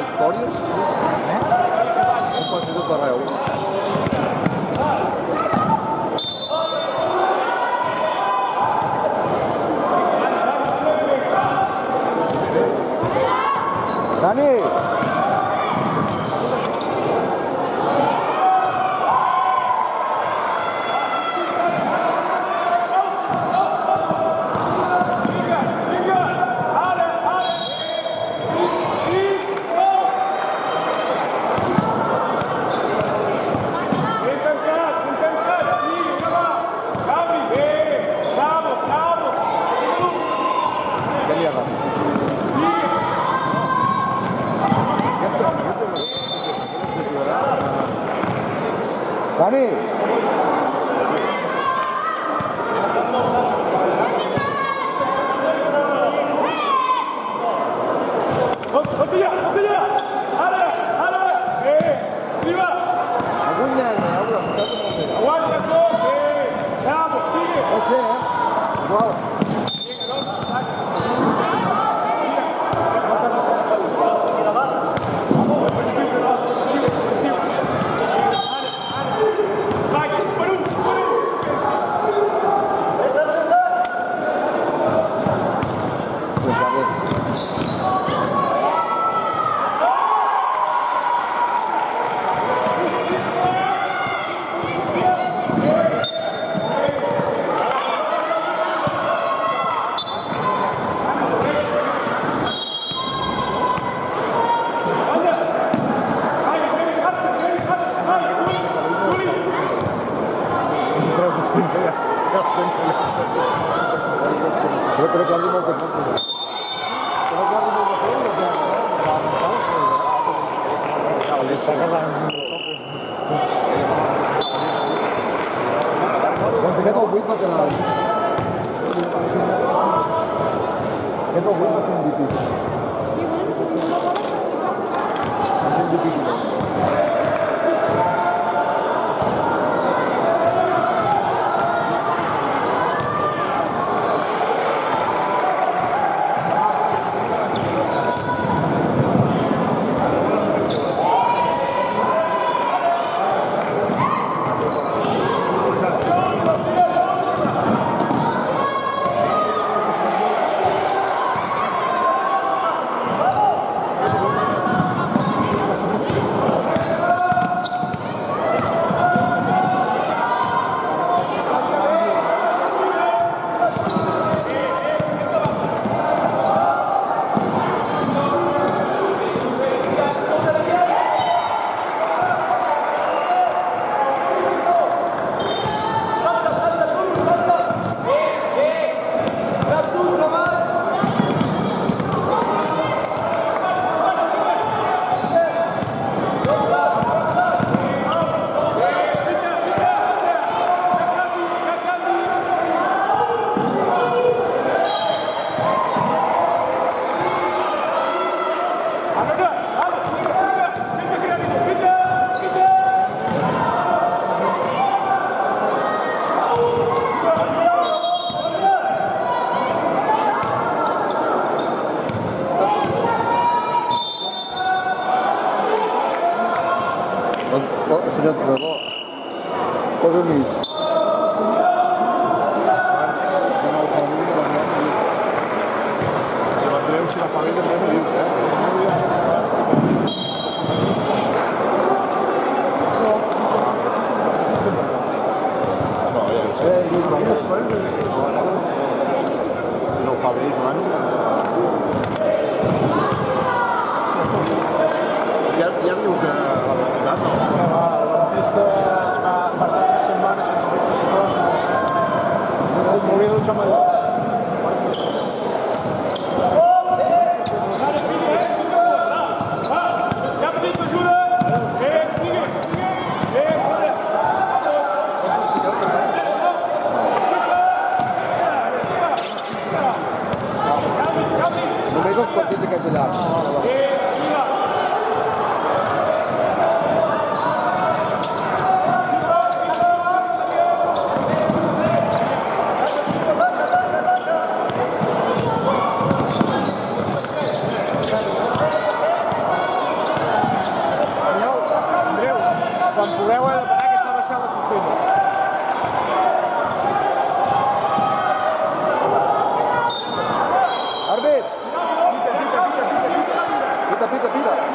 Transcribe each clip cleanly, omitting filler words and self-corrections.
històries, un pot ser tot arreu. Dani! Dani! Creo que alguien más senyor entrenador, posa al mig. Si la família no ho dius, si no ho fa bé, Joan. Ja vius a la velocitat, no? La pista es fa bastantes setmanes sense fer pressupost. M'hauria de dutxar mai. Quan pugueu heu de parar que s'ha baixat la cistella. Àrbit! Pita.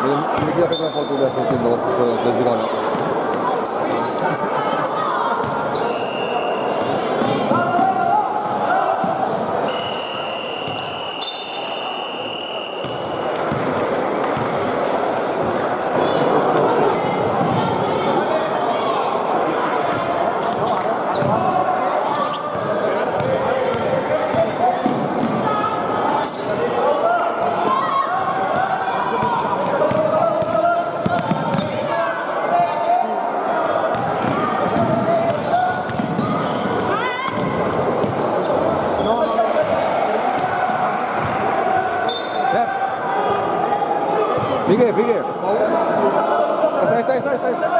Mi chiede che una foto da sentendo lo stesso del girone. Fighe. Stai.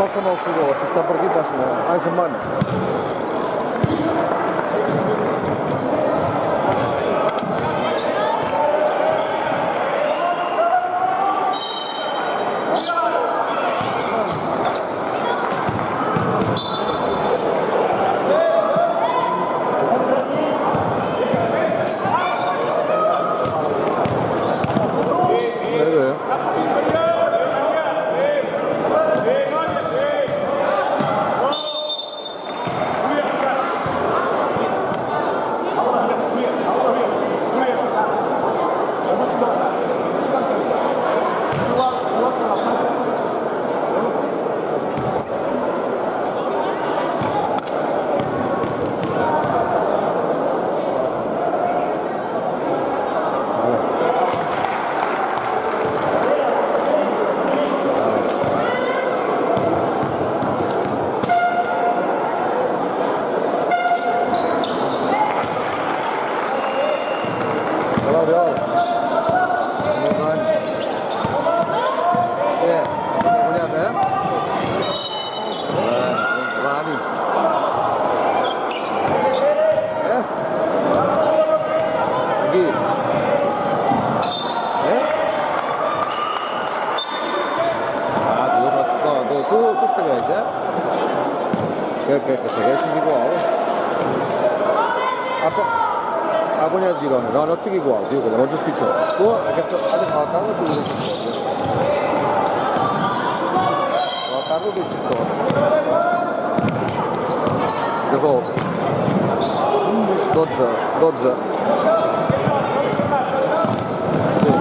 Passano sicuro, si sta per chi passano, anche mano. che segueixis igual. A guanyat Girona. No, no et sigui igual, tio, que llavors és pitjor. Tu, aquesta, a la tarda t'ho deixes tot. A la tarda ho deixes tot. Gasol. 12. Sí.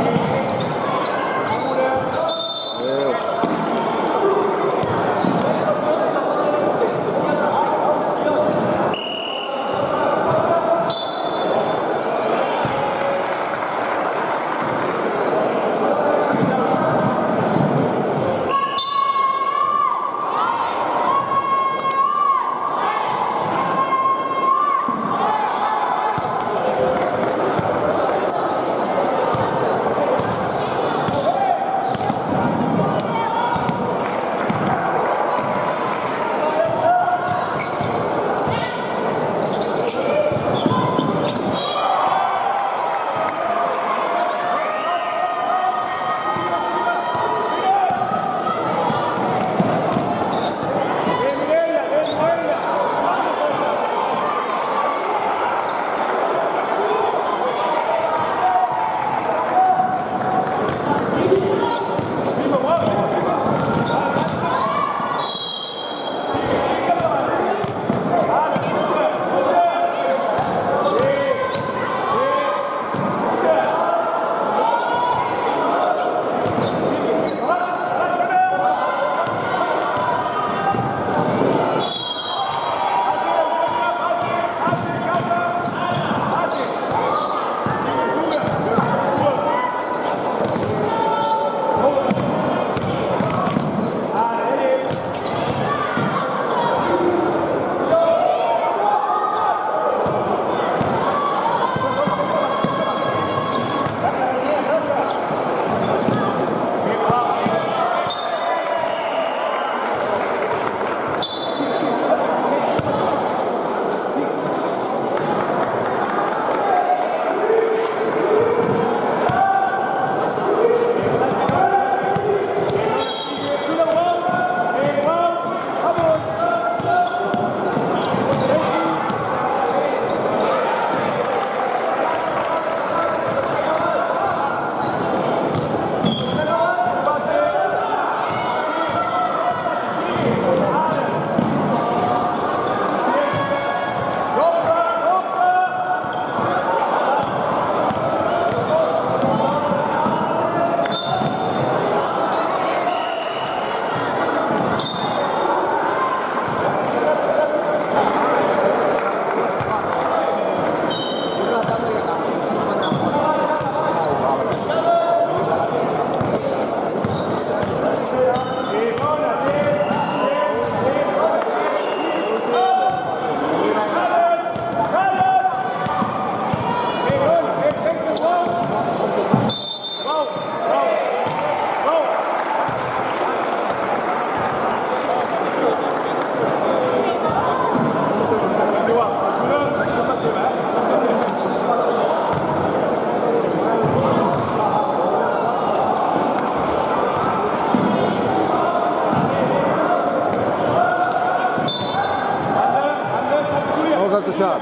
deixat.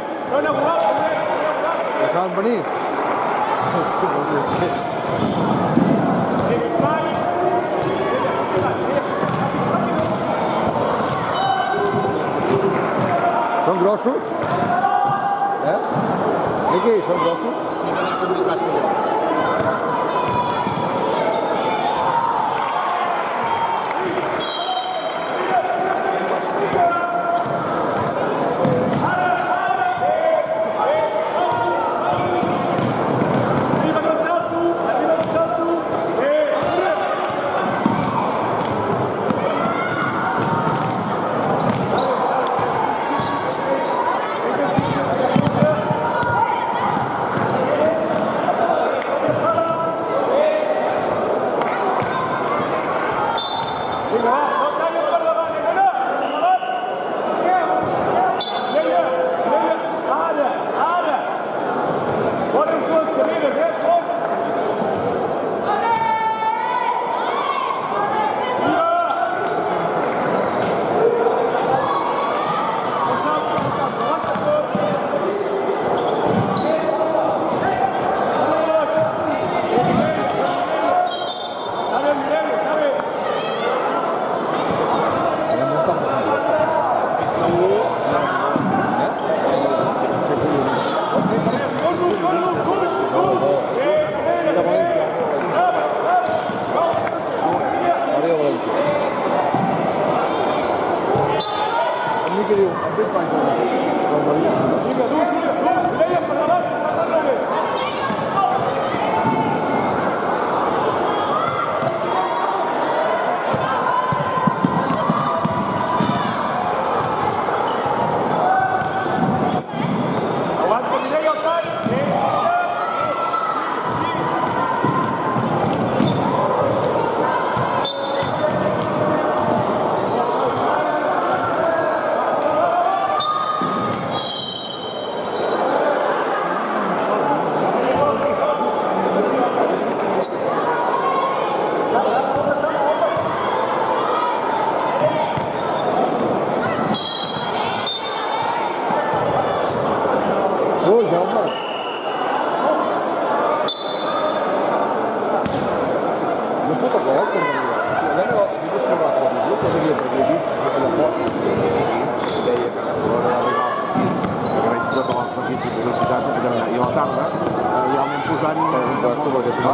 Deixaven venir. Són grossos? Miqui, són grossos? Sí, que n'hi ha com més baix que jo.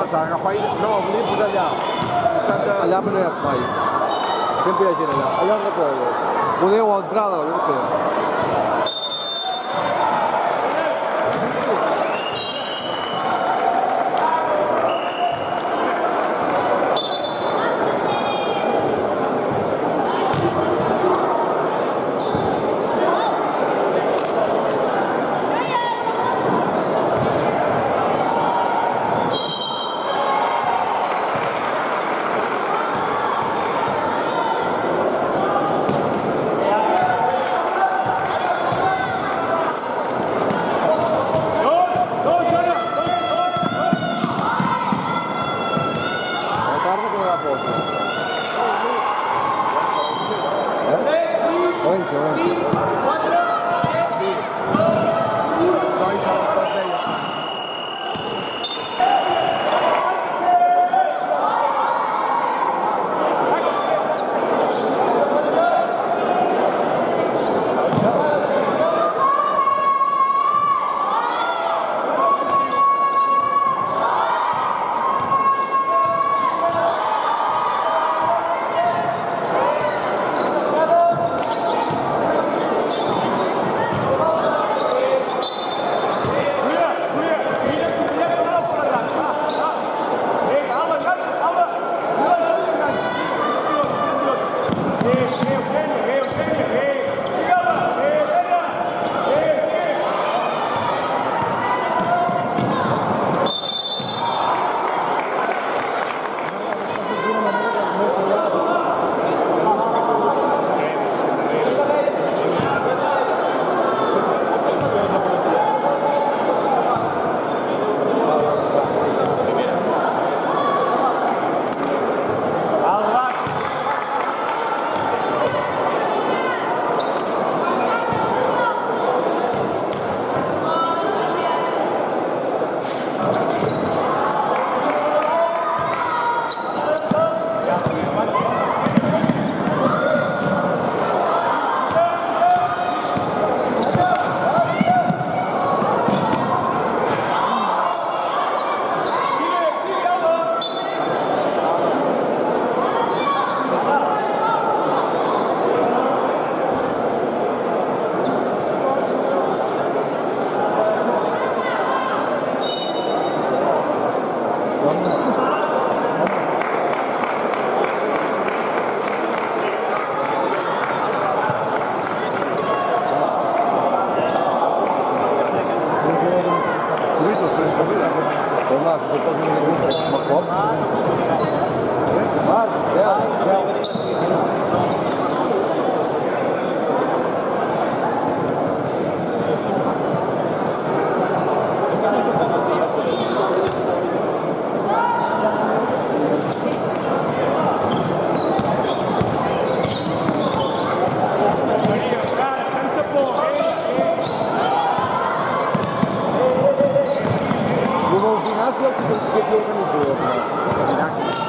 S'ha d'agafar i... No, volia posar allà. Allà no hi ha espai. Sempre hi ha gent allà. Allà on recordes. Podeu a l'entrada, jo no sé.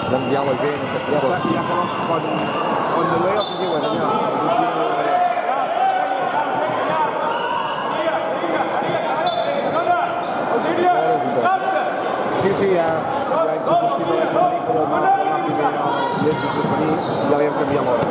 D'enviar la gent, Ja quan de l'Eo se diuen allà. Sí, ja hem combustible elèctric per la primera llei sense venir i ja li hem canviat l'hora.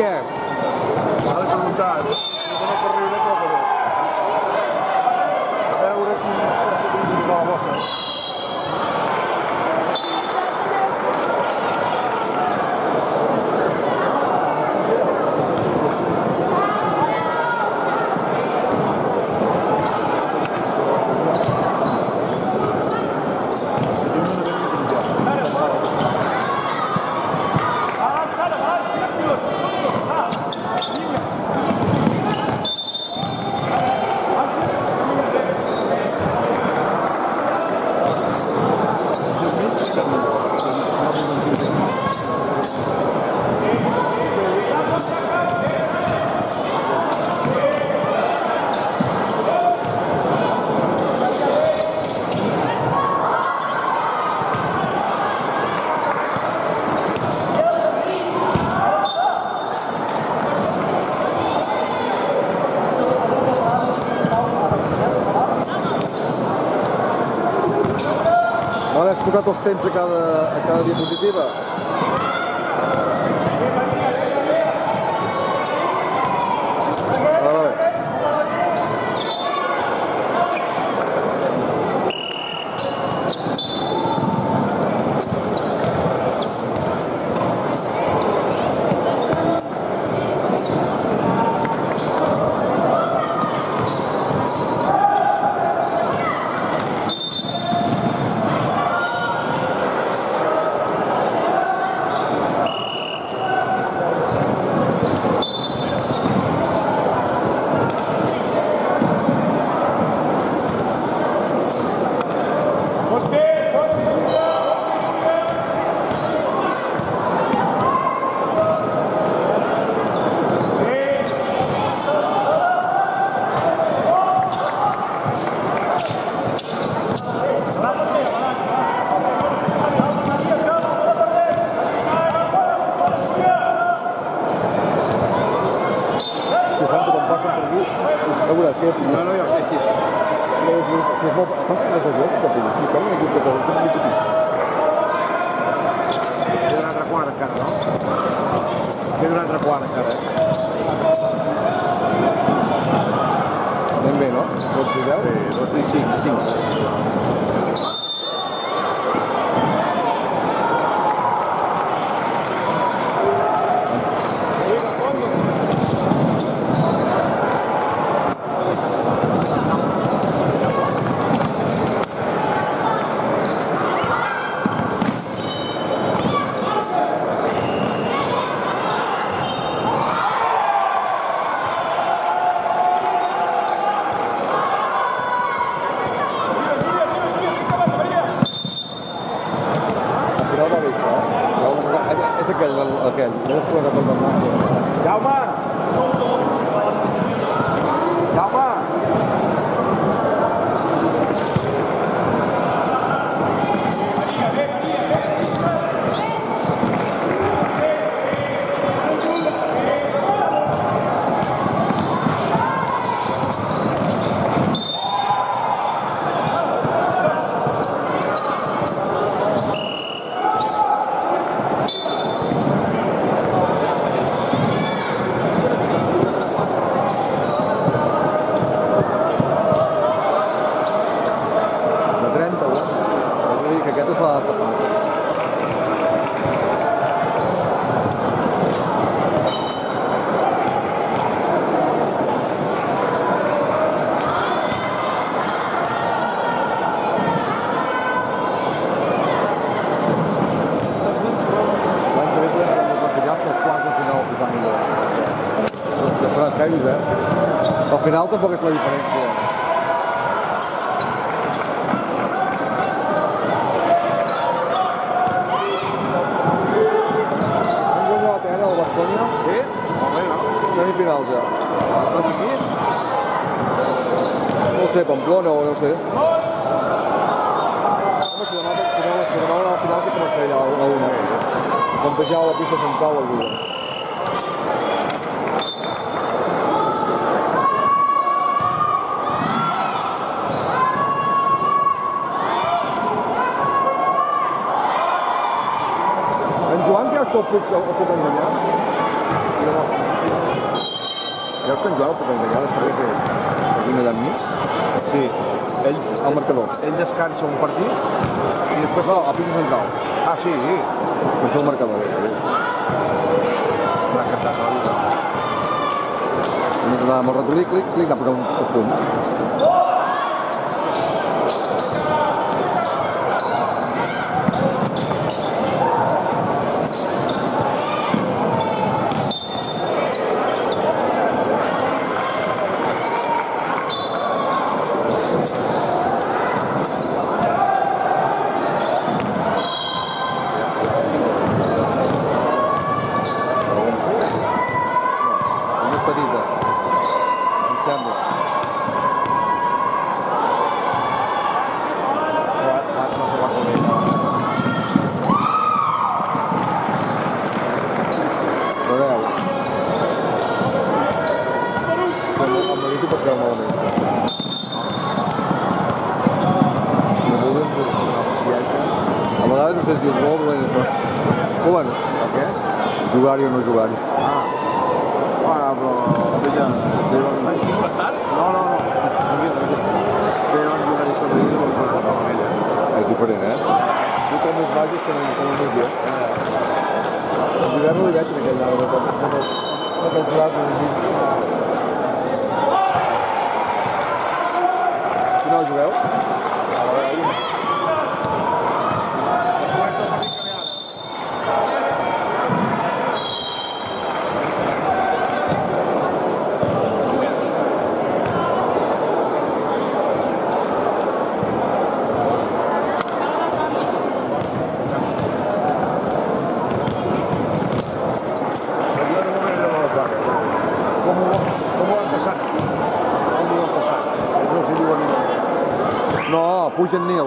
Què és? M'ha de preguntar, no per riure, però per veure qui va la bossa. Has posat els temps a cada diapositiva? No, ja ho sé, tio. Queda un altre quart encara, no? Queda un altre quart encara, veu? Sí, 5. És aquell, ja és quan recordo el nom. Jaume! Jaume! Al final tampoc és la diferència. Han guanyat el Baskonia? Sí? Home, no. Semifinals ja. Vas aquí? No sé, Pamplona o no sé. Home, si demà a la final que comença allà a 1. Plantejar a la pista central al dia. El puc enganyar? Creus que en Joan el puc enganyar després que vingui allà amb mi? Sí, ell, al marcador. Ell descansa un partit i després... No, a pista central. Ah, sí? Doncs el marcador. M'ha encantat la vida. Hem d'anar amb el ratolí, clic, anar a posar un punt. No sé si és bo o dolent això. Però bueno, Què? jugar-hi o no jugar-hi. Ah. Bueno, però... Estic bastant? No. Però en jugar-hi sobre ell no jugar amb ella. És diferent, eh? Tu com més baixes que no més bé. El Guillermo li veig en aquell lado, no te'ls braços així. Si no jugueu? No, pugen Nil.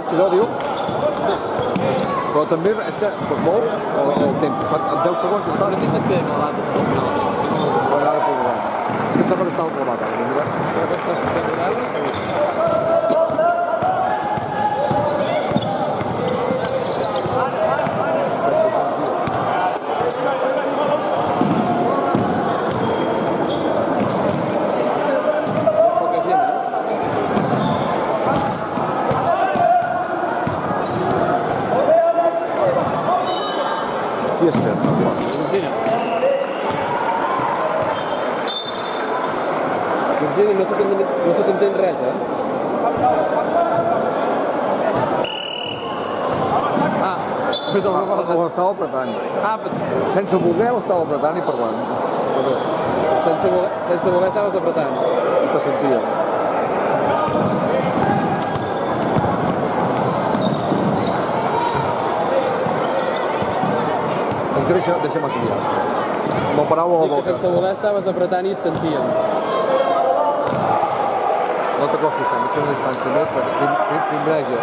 Mig, allò diu? Però també és que, doncs molt, el temps, en 10 segons està... No sé si es queda clavat després al final. Bueno, ara podrà. És que em sembla que està clavat, ara, mira. Però que està espectacular, segur. Poca gent, Qui estem? Imagina. Imagina, no se t'entén res, eh? Ah, més el Ho estava apretant. pues, Sense voler l'estava apretant i parlant. sense voler estaves apretant. I te sentia. Deixa'm aquí mirar. No parau a la Dic que boca. sense voler estaves apretant i et sentien. No t'acostis tant, deixa una distància més perquè tindreja.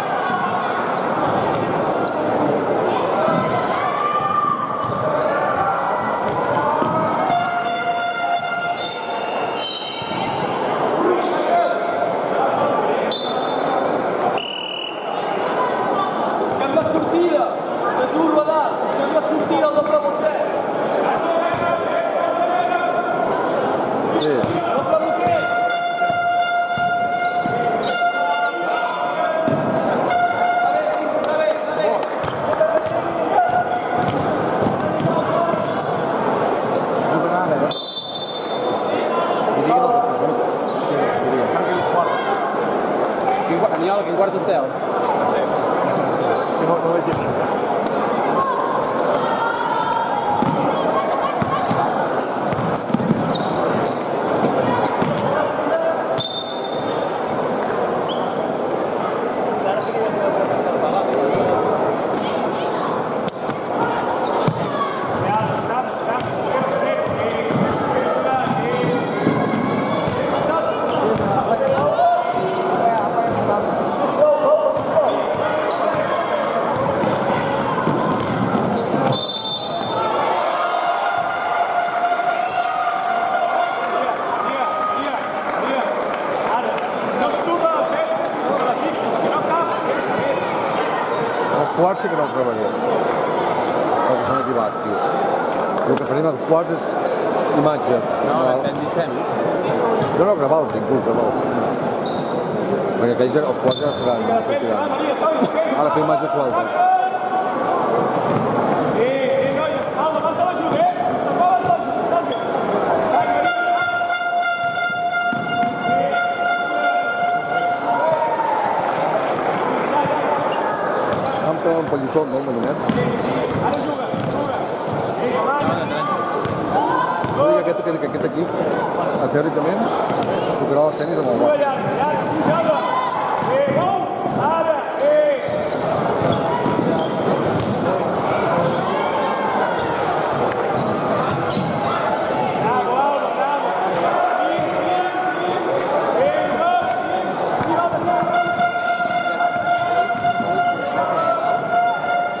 Busquem la sortida de tu, Rodal. Busquem la sortida del doble bloqueig. Sí. Doble bloqueig. Aniola, quin quart esteu? No veig aquí. Els quarts sí que no els gravaria. Perquè són aquí baix, tio. El que faríem als quarts és imatges. No, vam dir semis. No, gravar-los, inclús gravar-los. Perquè aquells, els quarts ja seran. Ara fer imatges sueltes. Un pollissó, no? Una miqueta. No dic aquest equip, teòricament, tocarà les semis amb el Barça.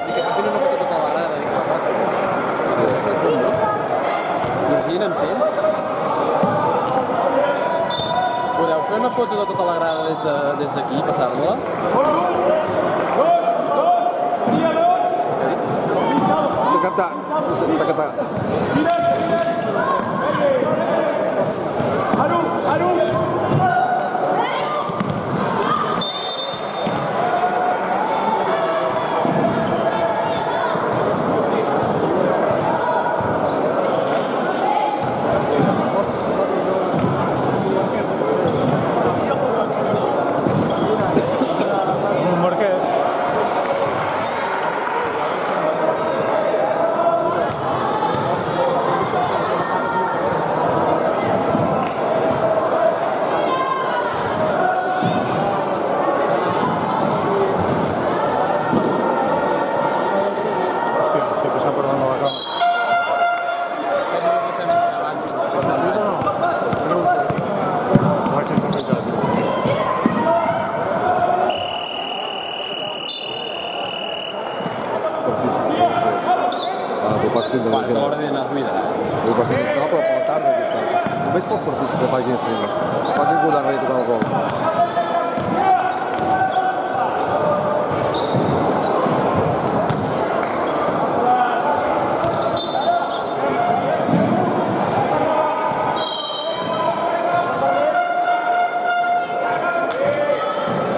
I que facin una foto tota la grada, dic, que fàcil. Virgina, em sents? Podeu fer una foto de tota la grada des d'aquí, passar-la? T'ha catat. Veig pels partits que facin streaming. Fa ningú d'arrel tocar el gol.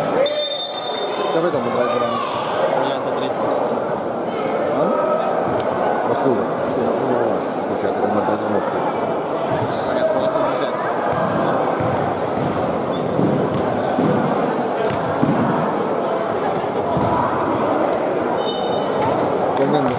Què ha fet el Montreal durant? Guanyat a 3. L'Espluga. Sí, no ho va. Perquè el Montreal és molt fet. Guanyat per les 107. Content.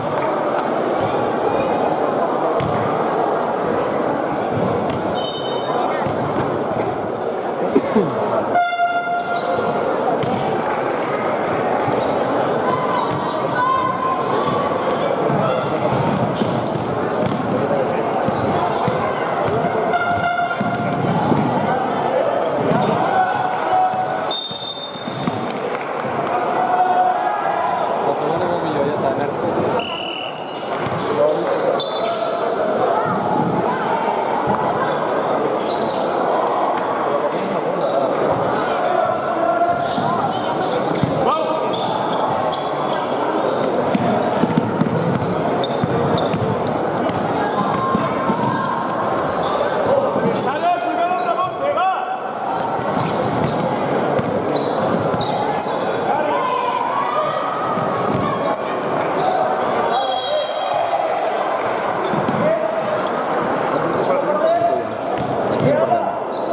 La segona molt millor, ja està, merci.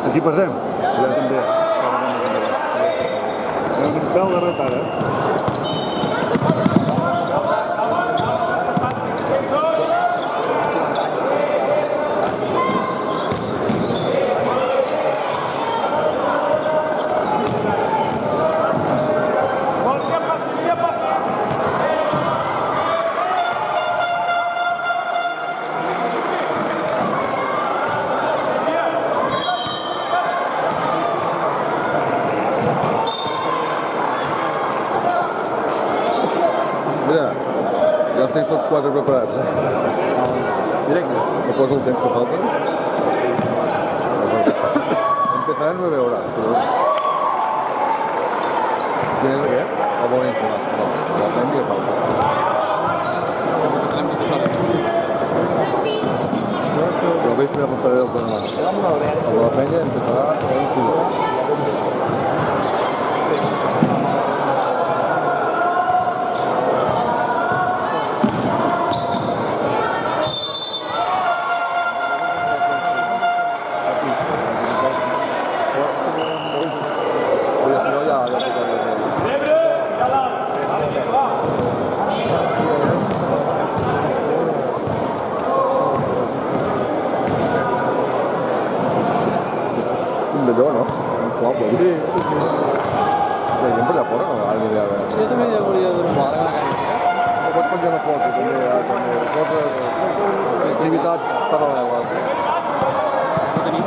Aquí passem? Ja també. És un pèl de retard, Mira, ja els tens tots quatre preparats. Directes. Me posa el temps que falta? Empezaré 9 horas, pero... ¿Quién es aquest? El Valencia, no. La Peña que falta. Empezarem moltes hores. Lo veis, me apuntaré los demás. El de la Peña empezará en 5 horas. Oye, si no, ya tocaría. Un d'allò, no? Un flop, sí. Sí. La gent per allà fora no ha d'idea de... Jo també hauria de dormir ara, No pots penjar una foto, també, coses... activitats paral·leles. no tenim.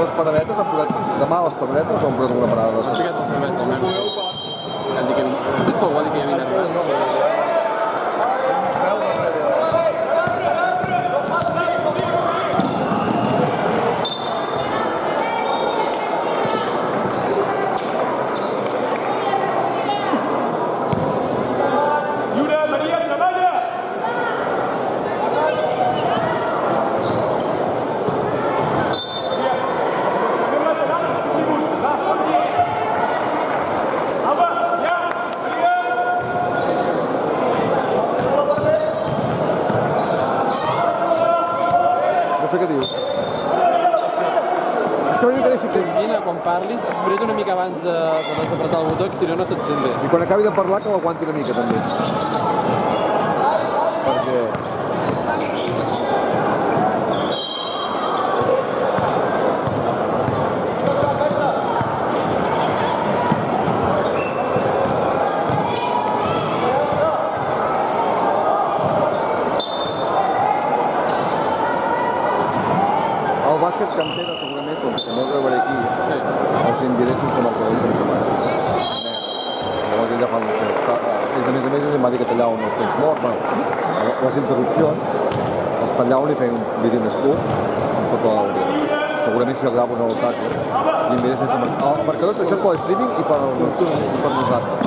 Les paradetes han posat... Demà les paradetes o han posat una parada? S'ha ficat la cervesa, almenys. Han dit que ho va dir que hi havia anat. No sé què dius. És que hauria de deixar que... Imagina, quan parlis, espera't una mica abans de apretar el botó, que si no, no se't sent bé. I quan acabi de parlar que l'aguanti una mica, també. Perquè... El bàsquet cantera, segurament, com que no el veuré aquí, Sí. els enviaré sense marcador per setmana. Llavors ell ja fa el seu. Ells, a més, em va dir que tallaven els temps morts, bueno, les interrupcions, els tallaven i feien un vídeo més curt amb tota l'audiència. segurament si el gravo no el sac, i enviaré sense marcador. El marcador això és per streaming i per nosaltres.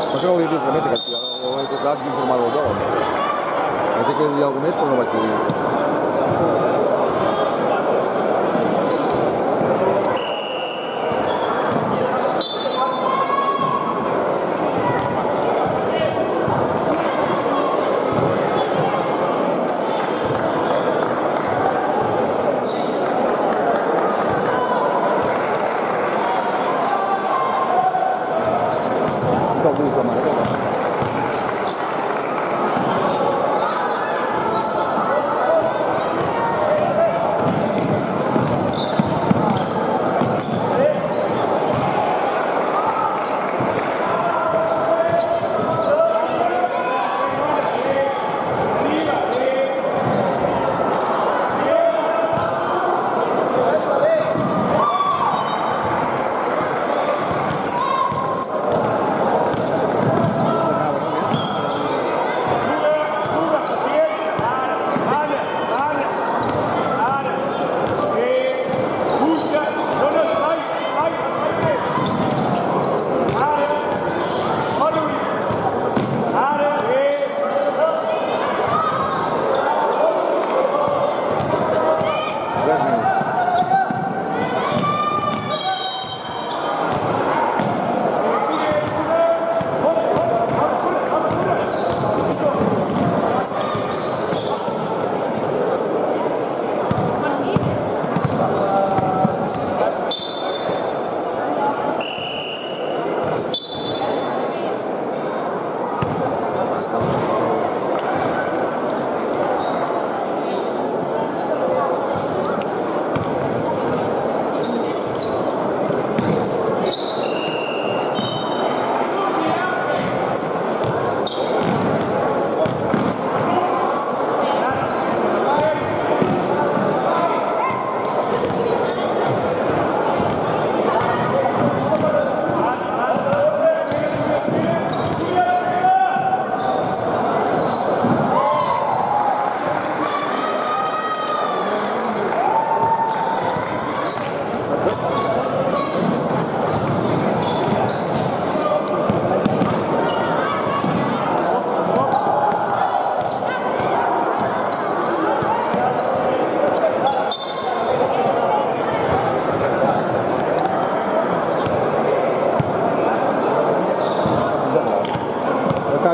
Per això no ho he dit res més, aquest tio, no he tocat d'informar-lo tot. Vaig dir que hi havia alguna més, però no vaig dir.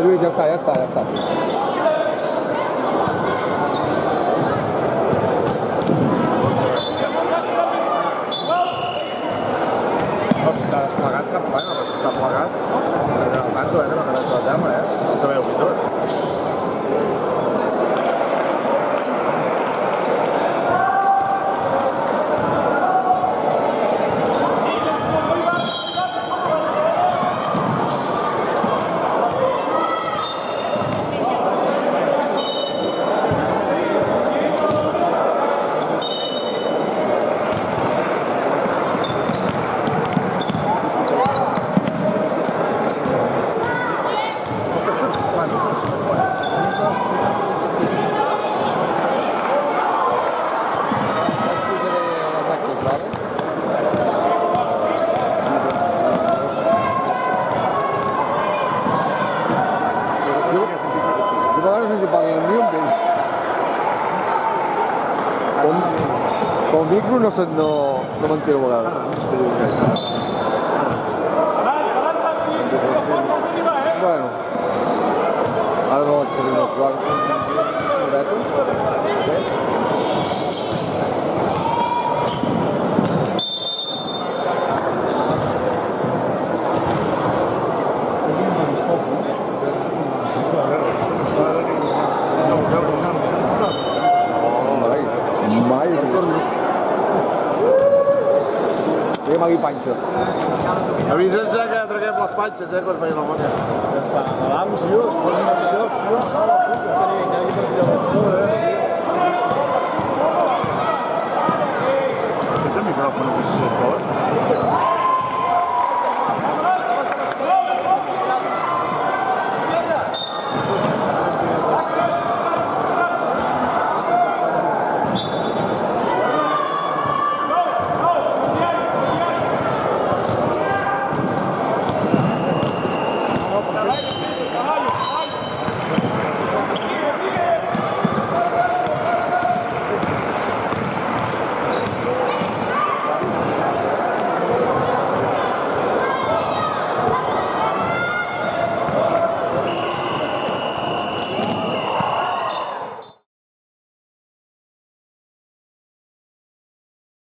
Lluís, ja està. Està desplegat cap pany, no està plegat. El tanto, no m'ha quedat la llama, No te veu tot. Con micro no m'entero a vegades. Bueno, ara no vaig servir el quart. Magui Panxa. Avisa'ns que traguem les panxes, quan feien la mònia. Ja està, malalt, tio.